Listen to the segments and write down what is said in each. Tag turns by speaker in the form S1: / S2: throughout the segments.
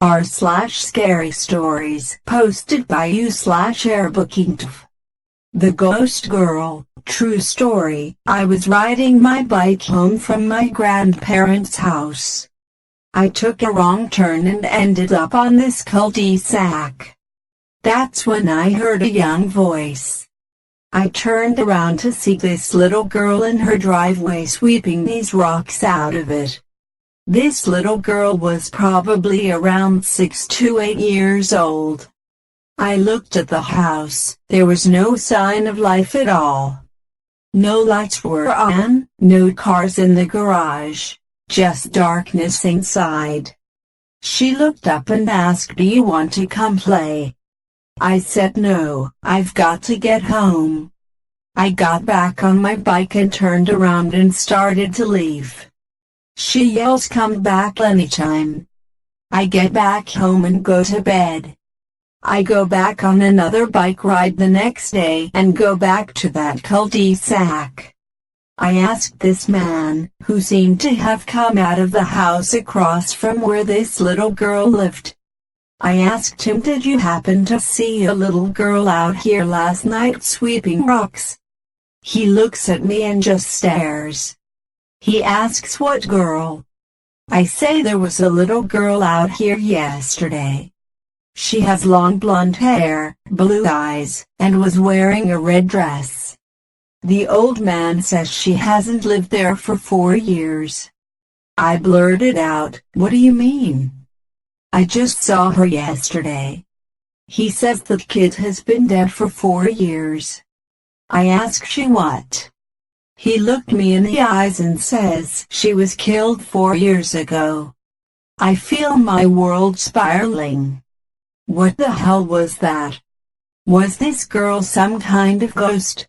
S1: r/scary stories posted by you/airbooking. The Ghost Girl. True story. I was riding my bike home from my grandparents' house. I took a wrong turn and ended up on this cul-de-sac. That's when I heard a young voice. I turned around to see this little girl in her driveway sweeping these rocks out of it. This little girl was probably around 6 to 8 years old. I looked at the house. There was no sign of life at all. No lights were on, no cars in the garage, just darkness inside. She looked up and asked, "Do you want to come play?" I said no, I've got to get home. I got back on my bike and turned around and started to leave. She yells, "Come back anytime." I get back home and go to bed. I go back on another bike ride the next day and go back to that cul-de-sac. I asked this man, who seemed to have come out of the house across from where this little girl lived. I asked him, "Did you happen to see a little girl out here last night sweeping rocks?" He looks at me and just stares. He asks, "What girl?" I say, "There was a little girl out here yesterday. She has long blonde hair, blue eyes, and was wearing a red dress." The old man says she hasn't lived there for 4 years. I blurted out, "What do you mean?" "I just saw her yesterday." He says the kid has been dead for 4 years. I ask, "She what?" He looked me in the eyes and says, "She was killed 4 years ago." I feel my world spiraling. What the hell was that? Was this girl some kind of ghost?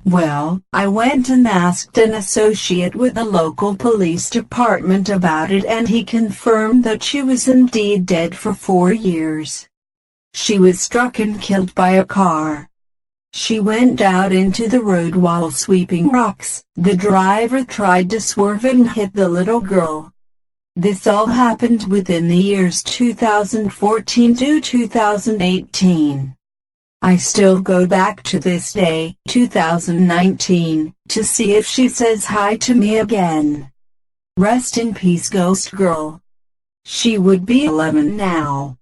S1: Well, I went and asked an associate with the local police department about it, and he confirmed that she was indeed dead for 4 years. She was struck and killed by a car. She went out into the road while sweeping rocks. The driver tried to swerve and hit the little girl. This all happened within the years 2014 to 2018. I still go back to this day, 2019, to see if she says hi to me again. Rest in peace, Ghost Girl. She would be 11 now.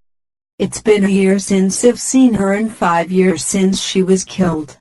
S1: It's been a year since I've seen her and 5 years since she was killed.